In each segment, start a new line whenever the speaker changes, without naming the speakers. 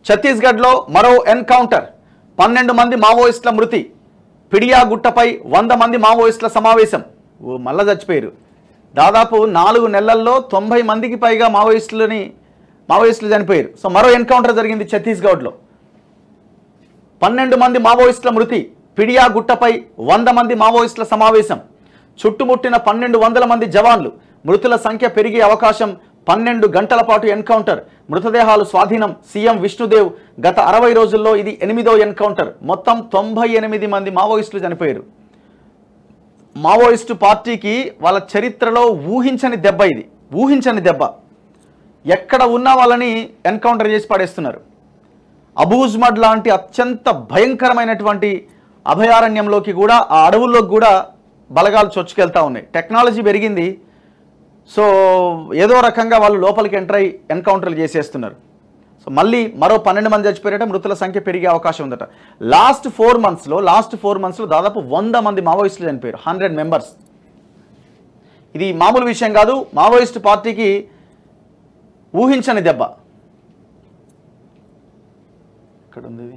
ఛత్తీస్గఢ్లో మరో ఎన్కౌంటర్, 12 మంది మావోయిస్టుల మృతి. పిడియాగుట్టపై 100 మంది మావోయిస్టుల సమావేశం. మళ్ళా చచ్చిపోయారు. దాదాపు 4 నెలల్లో 90 మందికి పైగా మావోయిస్టులు చనిపోయారు. సో మరో ఎన్కౌంటర్ జరిగింది ఛత్తీస్గఢ్లో. 12 మంది మావోయిస్టుల మృతి. పిడియాగుట్టపై 100 మంది మావోయిస్టుల సమావేశం. చుట్టుముట్టిన 1200 మంది జవాన్లు. మృతుల సంఖ్య పెరిగే అవకాశం. 12 గంటల పాటు ఎన్కౌంటర్. మృతదేహాలు స్వాధీనం. సీఎం విష్ణుదేవ్. గత 60 రోజుల్లో ఇది 8వ ఎన్కౌంటర్. మొత్తం 98 మంది మావోయిస్టులు చనిపోయారు. మావోయిస్టు పార్టీకి వాళ్ళ చరిత్రలో ఊహించని దెబ్బ ఇది. ఊహించని దెబ్బ. ఎక్కడ ఉన్న వాళ్ళని ఎన్కౌంటర్ చేసి పడేస్తున్నారు. అబూజ్మడ్ లాంటి అత్యంత భయంకరమైనటువంటి అభయారణ్యంలోకి కూడా, ఆ అడవుల్లోకి కూడా బలగాలు చొచ్చుకెళ్తా ఉన్నాయి. టెక్నాలజీ పెరిగింది. సో ఏదో రకంగా వాళ్ళు లోపలికి ఎంటర్ అయ్యి ఎన్కౌంటర్లు చేసేస్తున్నారు. సో మళ్ళీ మరో 12 మంది చచ్చిపోయారట. మృతుల సంఖ్య పెరిగే అవకాశం ఉందట. లాస్ట్ 4 మంత్స్లో దాదాపు 100 మంది మావోయిస్టులు చనిపోయారు. 100 మెంబర్స్. ఇది మామూలు విషయం కాదు. మావోయిస్టు పార్టీకి ఊహించని దెబ్బ. ఇక్కడ ఉంది.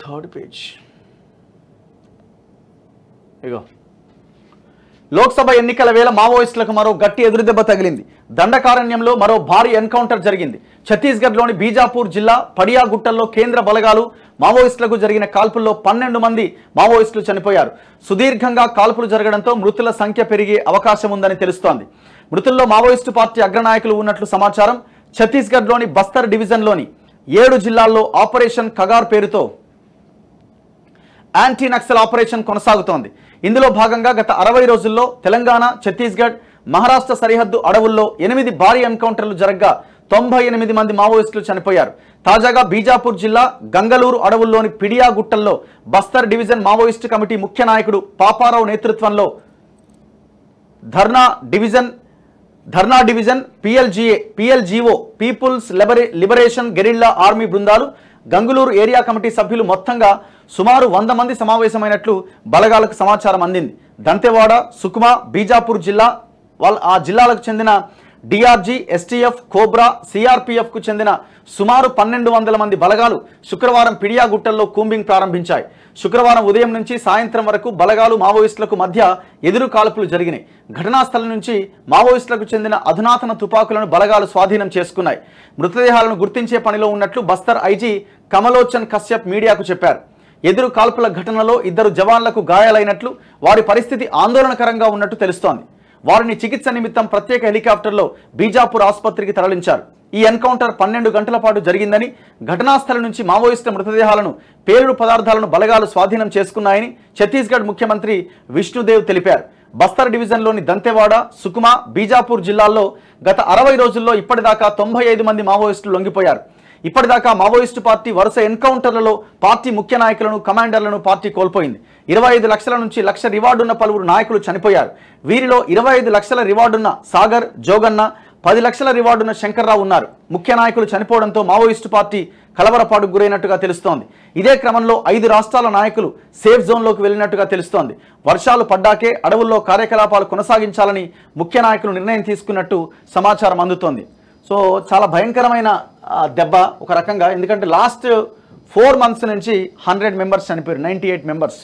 Third page. ఇగో, లోక్సభ ఎన్నికల వేళ మావోయిస్టులకు మరో గట్టి ఎదురుదెబ్బ తగిలింది. దండకారణ్యంలో మరో భారీ ఎన్కౌంటర్ జరిగింది. ఛత్తీస్గఢ్లోని బీజాపూర్ జిల్లా పడియాగుట్టల్లో కేంద్ర బలగాలు మావోయిస్టులకు జరిగిన కాల్పుల్లో 12 మంది మావోయిస్టులు చనిపోయారు. సుదీర్ఘంగా కాల్పులు జరగడంతో మృతుల సంఖ్య పెరిగే అవకాశం ఉందని తెలుస్తోంది. మృతుల్లో మావోయిస్టు పార్టీ అగ్రనాయకులు ఉన్నట్లు సమాచారం. ఛత్తీస్గఢ్లోని బస్తర్ డివిజన్లోని 7 జిల్లాల్లో ఆపరేషన్ కగార్ పేరుతో యాంటీ నక్సల్ ఆపరేషన్ కొనసాగుతోంది. ఇందులో భాగంగా గత 60 రోజుల్లో తెలంగాణ, ఛత్తీస్గఢ్, మహారాష్ట్ర సరిహద్దు అడవుల్లో 8 భారీ ఎన్కౌంటర్లు జరగ్గా 98 మంది మావోయిస్టులు చనిపోయారు. తాజాగా బీజాపూర్ జిల్లా గంగలూరు అడవుల్లోని పిడియాగుట్టల్లో బస్తర్ డివిజన్ మావోయిస్టు కమిటీ ముఖ్య నాయకుడు పాపారావు నేతృత్వంలో ధర్నా division PLGA People's Liberation Guerrilla Army బృందాలు, గంగులూరు ఏరియా కమిటీ సభ్యులు మొత్తంగా సుమారు 100 మంది సమావేశమైనట్లు బలగాలకు సమాచారం అందింది. దంతెవాడ, సుకుమా, బీజాపూర్ జిల్లా ఆ జిల్లాలకు చెందిన డిఆర్జీ, ఎస్టీఎఫ్, కోబ్రా, సిఆర్పీఎఫ్కు చెందిన సుమారు 1200 మంది బలగాలు శుక్రవారం పిడియాగుట్టల్లో కూంబింగ్ ప్రారంభించాయి. శుక్రవారం ఉదయం నుంచి సాయంత్రం వరకు బలగాలు మావోయిస్టులకు మధ్య ఎదురు కాల్పులు జరిగినాయి. ఘటనా స్థలం నుంచి మావోయిస్టులకు చెందిన అధునాతన తుపాకులను బలగాలు స్వాధీనం చేసుకున్నాయి. మృతదేహాలను గుర్తించే పనిలో ఉన్నట్లు బస్తర్ ఐజీ కమలోచన్ కశ్యప్ మీడియాకు చెప్పారు. ఎదురు కాల్పుల ఘటనలో 2 జవాన్లకు గాయాలైనట్లు, వారి పరిస్థితి ఆందోళనకరంగా ఉన్నట్టు తెలుస్తోంది. వారిని చికిత్స నిమిత్తం ప్రత్యేక హెలికాప్టర్లో బీజాపూర్ ఆసుపత్రికి తరలించారు. ఈ ఎన్కౌంటర్ 12 గంటల పాటు జరిగిందని, ఘటనా స్థలం నుంచి మావోయిస్టుల మృతదేహాలను, పేలుడు పదార్థాలను బలగాలు స్వాధీనం చేసుకున్నాయని ఛత్తీస్గఢ్ ముఖ్యమంత్రి విష్ణుదేవ్ తెలిపారు. బస్తర్ డివిజన్లోని దంతెవాడ, సుకుమా, బీజాపూర్ జిల్లాల్లో గత 60 రోజుల్లో ఇప్పటిదాకా 95 మంది మావోయిస్టులు లొంగిపోయారు. ఇప్పటిదాకా మావోయిస్టు పార్టీ వరుస ఎన్కౌంటర్లలో పార్టీ ముఖ్య నాయకులను, కమాండర్లను పార్టీ కోల్పోయింది. 25 లక్షల నుంచి 1 లక్ష రివార్డున్న పలువురు నాయకులు చనిపోయారు. వీరిలో 25 లక్షల రివార్డున్న సాగర్, జోగన్న, 10 లక్షల రివార్డున్న శంకర్రావు ఉన్నారు. ముఖ్య నాయకులు చనిపోవడంతో మావోయిస్టు పార్టీ కలవరపాటుకు గురైనట్టుగా తెలుస్తోంది. ఇదే క్రమంలో 5 రాష్ట్రాల నాయకులు సేఫ్ జోన్లోకి వెళ్ళినట్టుగా తెలుస్తోంది. వర్షాలు పడ్డాకే అడవుల్లో కార్యకలాపాలు కొనసాగించాలని ముఖ్య నాయకులు నిర్ణయం తీసుకున్నట్టు సమాచారం అందుతోంది. సో చాలా భయంకరమైన దెబ్బ ఒక రకంగా. ఎందుకంటే లాస్ట్ 4 మంత్స్ నుంచి 100 మెంబర్స్ చనిపోయారు. 98 మెంబర్స్.